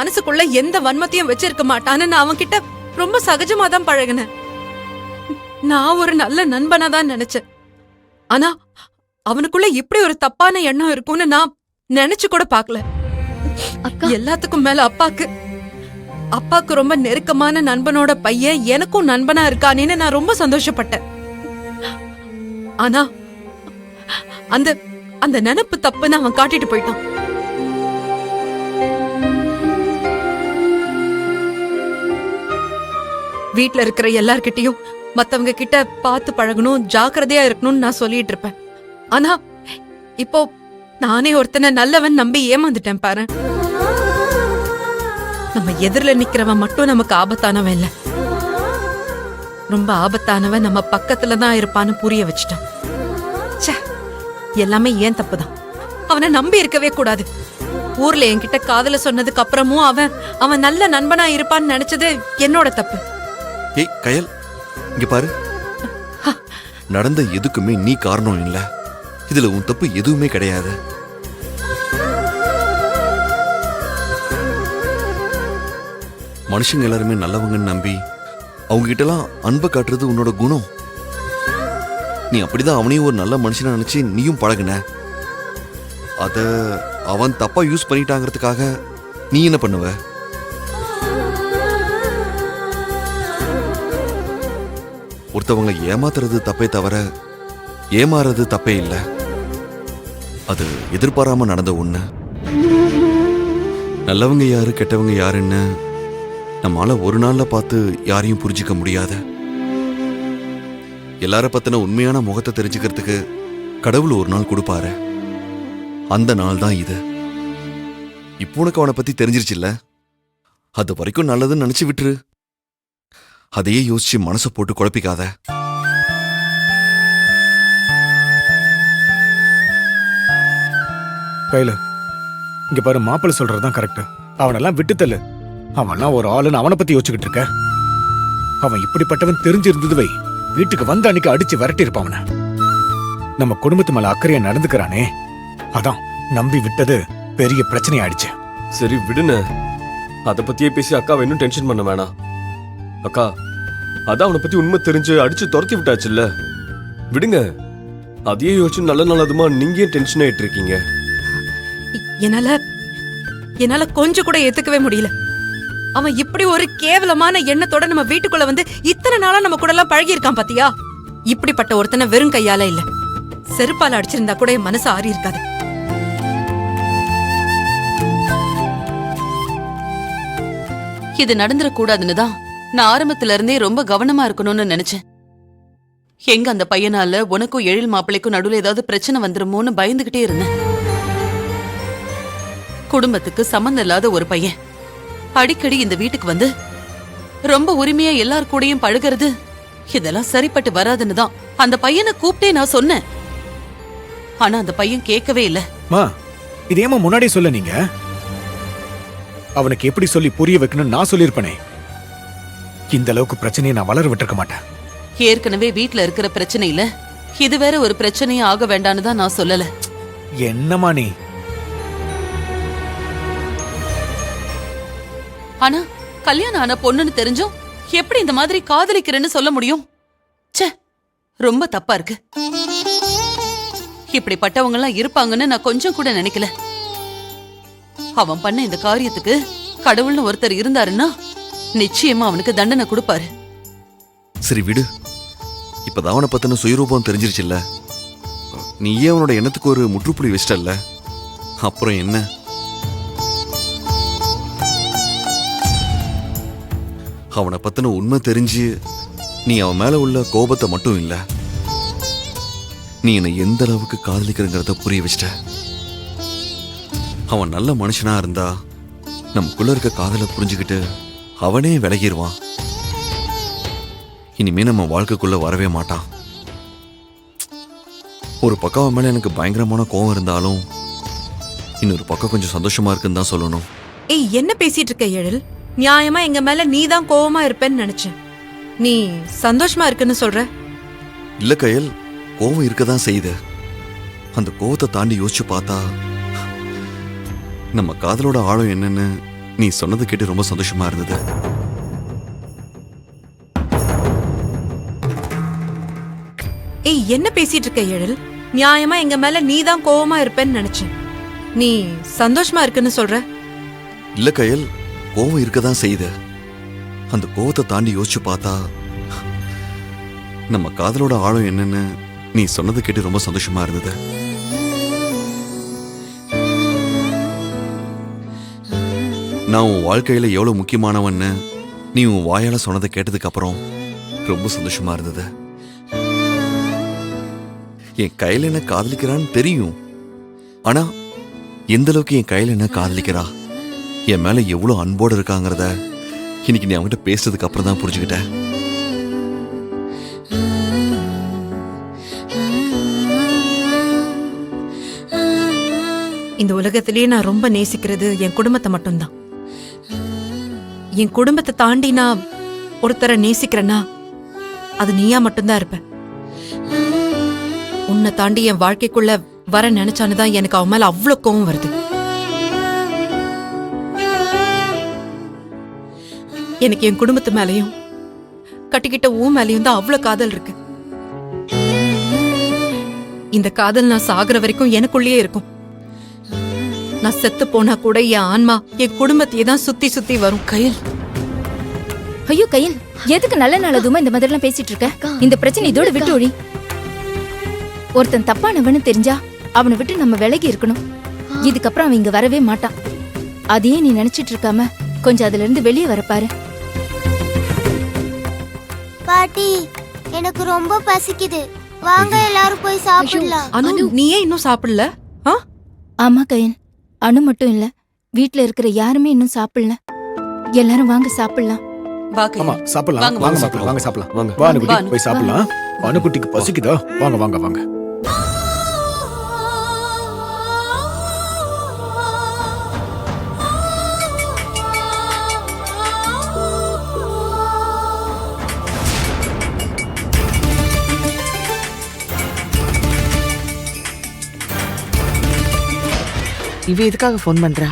மனசுக்குள்ள எந்த வன்மத்தையும் வச்சிருக்க மாட்டான்னு நான் அவன்கிட்ட ரொம்ப சகஜமா தான் பழகினேன். நான் ஒரு நல்ல நண்பனா தான் நினைச்சேன். ஆனா அவனுக்குள்ள இப்படி ஒரு தப்பான எண்ணம் இருக்கும்னு நான் நினைச்சு கூட பாக்கல. எல்லாத்துக்கும் மேல அப்பாக்கு ரொம்ப நெருக்கமான நண்பனோட பையன் எனக்கும் நண்பனா இருக்கானேன்னு நான் ரொம்ப சந்தோஷப்பட்டேன். ஆனா அந்த அந்த நினைப்பு தப்புன்னு அவன் காட்டிட்டு போயிட்டான். வீட்ல இருக்கிற எல்லார்கிட்டயும் மத்தவங்க கிட்ட பார்த்து பழகணும், ஜாக்கிரதையா இருக்கணும்னு நான் சொல்லிட்டு இருப்பேன். ஆனா இப்போ நானே ஒருத்தனை நல்லவன் நம்பி ஏமாந்துட்டேன் பாரு. நம்ம எதிரில நிக்கிறவன் மட்டும் நமக்கு ஆபத்தானவன் இல்ல, ரொம்ப ஆபத்தானவன் நம்ம பக்கத்துல தான் இருப்பான்னு புரிய வச்சுட்டான். எல்லாமே ஏன் தப்புதான். அவனை நம்பி இருக்கவே கூடாது. ஊர்ல என்கிட்ட காதல சொன்னதுக்கு அப்புறமும் அவன் நல்ல நண்பனா இருப்பான்னு நினைச்சது என்னோட தப்பு. ஏய் கயல், இங்க பாரு. நடந்த எதுக்குமே நீ காரணம் இல்ல. இதுல உன் தப்பு எதுவுமே கிடையாது. மனுஷங்க எல்லாருமே நல்லவங்கன்னு நம்பி அவங்க கிட்டலாம் அன்பை காட்டுறது உன்னோட குணம். நீ அப்படிதான் அவனையும் ஒரு நல்ல மனுஷனா நினைச்சு நீயும் பழகுன. அத அவன் தப்பா யூஸ் பண்ணிட்டாங்கிறதுக்காக நீ என்ன பண்ணுவ? ஒருத்தவங்களை ஏமாத்துறது தப்பே தவிர ஏமாறது தப்பே இல்ல. அது எதிர்பாராம நடந்த ஒண்ணு. நல்லவங்க யாரு கெட்டவங்க யாருன்னு நம்மால ஒரு நாள்ல பார்த்து யாரையும் புரிஞ்சிக்க முடியாது. எல்லார பத்தின உண்மையான முகத்தை தெரிஞ்சுக்கிறதுக்கு கடவுள் ஒரு நாள் கொடுப்பாரு. அந்த நாள் தான் இது. இப்போ உனக்கு அவனை பத்தி தெரிஞ்சிருச்சுல்ல, அது வரைக்கும் நல்லதுன்னு நினைச்சு விட்டுரு. அதையே யோசிச்சு மனசை போட்டு குழப்பிக்காத. கையில இங்க பாரு, மாப்பிள்ளை சொல்றதுதான் கரெக்ட். அவனெல்லாம் விட்டு தள்ளு. அவன்லாம் ஒரு ஆளுன்னு அவனை பத்தி யோசிச்சுக்கிட்டு இருக்க. அவன் இப்படிப்பட்டவன் தெரிஞ்சிருந்தது வை, வீட்டுக்கு வந்து அன்னைக்கு அடிச்சு விரட்டி இருப்பான். நம்ம குடும்பத்து மேல அக்கறையா நடந்துக்கிறானே, அதான் நம்பி விட்டது பெரிய பிரச்சனை ஆயிடுச்சு. சரி விடுன, அத பத்தியே பேசி அக்காவை இன்னும் டென்ஷன் பண்ண வேணாம். அக்கா, அதான் அவனை பத்தி உண்மை தெரிஞ்சு அடிச்சு துரத்தி விட்டாச்சுல்ல, விடுங்க. அதையே யோசிச்சு நல்ல நல்லதுமா நீங்க டென்ஷன் ஆயிட்டு இருக்கீங்க. என்னால கொஞ்சம் கூட ஏத்துக்கவே முடியல. அவன் இப்படி ஒரு கேவலமான எண்ணத்தோட நம்ம வீட்டுக்குள்ள வந்து இத்தனை நாளா நம்ம கூட எல்லாம் பழகி இருக்கான் பாத்தியா. இப்படிப்பட்ட ஒருத்தனை வெறும் கையால இல்ல, செருப்பால அடிச்சிருந்தா கூட என் மனசு ஆறி இருக்காது. இது நடந்துடக்கூடாதுன்னு தான் நான் ஆரம்பத்துல இருந்தே ரொம்ப கவனமா இருக்கணும்னு நினைச்சேன். எங்க அந்த பையனால உனக்கும் எழில் மாப்பிள்ளைக்கும் நடுவில் ஏதாவது பிரச்சனை வந்துருமோன்னு பயந்துகிட்டே இருந்தேன். குடும்பத்துக்கு சம்மந்தம் இல்லாத ஒரு பையன் அடிக்கடி இந்த வீட்டுக்கு வந்து ரொம்ப உரிமையா எல்லார் கூடயும் பழகிறது, இதெல்லாம் சரிப்பட்டு வராதுன்னு தான் அந்த பையனை கூப்பிட்டே நான் சொன்னேன். ஆனா அந்த பையன் கேட்கவே இல்ல. இது ஏமா முன்னாடியே சொல்ல, நீங்க அவனுக்கு எப்படி சொல்லி புரிய வைக்கணும்னு நான் சொல்லியிருப்பேனே. இந்த அளவுக்கு பிரச்சனையை நான் வளர விட்டுருக்க மாட்டேன். ஏற்கனவே வீட்டுல இருக்கிற பிரச்சனையில இது வேற ஒரு பிரச்சனையே ஆக வேண்டான்னு தான் நான் சொல்லல. என்னமா நீ? ஆனா கல்யாணம் ஆன பொண்ணுன்னு தெரிஞ்சும் எப்படி இந்த மாதிரி காதலிக்கிறேன்னு சொல்ல முடியும்? ச்சே, ரொம்ப தப்பா இருக்கு. இப்படிப்பட்டவங்க எல்லாம் இருப்பாங்கன்னு நான் கொஞ்சம் கூட நினைக்கல. அவன் பண்ண இந்த காரியத்துக்கு கடவுள்னு ஒருத்தர் இருந்தாருன்னா நிச்சயமா அவனுக்கு தண்டனை கொடுப்பாரு. சரி விடு, இப்பதான் அவனை பத்தின சுயரூபம் தெரிஞ்சிருச்சுல்ல. நீயே அவனோட எண்ணத்துக்கு ஒரு முற்றுப்புள்ளி வச்சிட்டல்ல, அப்புறம் என்ன? அவனை பத்தின உண்மை தெரிஞ்சு நீ அவன் மேல உள்ள கோபத்தை மட்டும் இல்ல, நீ என்னை எந்த அளவுக்கு காதலிக்கிறங்கிறத புரிய வச்சிட்ட. அவன் நல்ல மனுஷனா இருந்தா நமக்குள்ள இருக்க காதலை புரிஞ்சுக்கிட்டு அவனே விலகிடுவான். இனிமே நம்ம வாழ்க்கைக்குள்ள வரவே மாட்டான். ஒரு பக்கம் அவன் மேல எனக்கு பயங்கரமான கோபம் இருந்தாலும் இன்னொரு பக்கம் கொஞ்சம் சந்தோஷமா இருக்குன்னு தான் சொல்லணும். ஏய், என்ன பேசிட்டு இருக்க எழில்? நியாயமா எங்க மேல நீதான் கோவமா இருப்பேன்னு நினைச்சேன். நீ சந்தோஷமா இருக்குன்னு சொல்ற? இல்ல கயல், கோவம் இருக்கதான் செய்யுது. அந்த கோவத்தை தாண்டி யோசிச்சு பார்த்தா நம்ம காதலோட ஆழம் என்னன்னு நீ சொன்னது கேட்டு ரொம்ப சந்தோஷமா இருந்தது. ஏய், என்ன பேசிட்டு இருக்க எழில்? நியாயமா எங்க மேல நீதான் கோவமா இருப்பேன்னு நினைச்சேன். நீ சந்தோஷமா இருக்குன்னு சொல்ற? இல்ல கயல், கோவம் இருக்கதான் செய்யுது. அந்த கோவத்தை தாண்டி யோசிச்சு பார்த்தா நம்ம காதலோட ஆழம் என்னன்னு நீ சொன்னது கேட்டு ரொம்ப சந்தோஷமா இருந்தது. நான் உன் வாழ்க்கையில எவ்வளவு முக்கியமானவன்னு நீ உன் வாயால சொன்னதை கேட்டதுக்கு அப்புறம் ரொம்ப சந்தோஷமா இருந்தது. என் கையில என்ன காதலிக்கிறான்னு தெரியும். ஆனா எந்த அளவுக்கு என் கையில என்ன காதலிக்கிறா, என் மேல எவ்வளவு அன்போடு இருக்காங்கிறத இன்னைக்கு நீ அவங்ககிட்ட பேசுறதுக்கு அப்புறம் தான் புரிஞ்சுக்கிட்டேன். இந்த உலகத்திலேயே நான் ரொம்ப நேசிக்கிறது என் குடும்பத்தை மட்டும்தான். என் குடும்பத்தை தாண்டி நான் ஒருத்தரை நேசிக்கிறேன்னா அது நீயா மட்டும்தான் இருப்ப. உன்னை தாண்டி என் வாழ்க்கைக்குள்ள வர நினைச்சானுதான் எனக்கு அவன் மேல அவ்வளவு கோவம் வருது. எனக்கு என் குடும்பத்து மேலயும் கட்டிக்கிட்ட ஊ மேலயும் தான் அவ்வளவு காதல் இருக்கு. இந்த காதல் நான் சாகுற வரைக்கும் எனக்குள்ளேயே இருக்கும். நான் செத்து போனா கூட என் ஆன்மா என் குடும்பத்தையே தான் சுத்தி சுத்தி வரும். கயல், ஐயோ கயல், எதுக்கு நல்ல நாளதுமா இந்த மாதிரிலாம் பேசிட்டு இருக்க? இந்த பிரச்சனை இதோட விட்டு ஒழி. ஒருத்தன் தப்பானவன்னு தெரிஞ்சா அவனை விட்டு நம்ம விலகி இருக்கணும். இதுக்கப்புறம் அவன் இங்க வரவே மாட்டான். அதையே நீ நினைச்சிட்டு இருக்காம கொஞ்சம் அதுல இருந்து வெளியே வரப்பாரு. பாட்டி, எனக்கு ரொம்ப பசிக்குது. வாங்க எல்லாரும் போய் சாப்பிடலாம். அனு, நீ ஏன் இன்னும் சாப்பிடல? ஆமா கயல், அனு மட்டும் இல்ல, வீட்ல இருக்கிற யாருமே இன்னும் சாப்பிடல. எல்லாரும் வாங்க சாப்பிடலாம். வா ஆமா கயல். சாப்பிடலாம். வாங்க, வாங்க வாங்க, சாப்பிடலாம். வாங்க சாப்பிடலாம். வாங்க. வா அனுக்குட்டி, வா, அனு. போய் சாப்பிடலாம். அனுக்குட்டிக்கு பசிக்குதா? வாங்க வாங்க வாங்க. இவ எதுக்காக ஃபோன் பண்றா?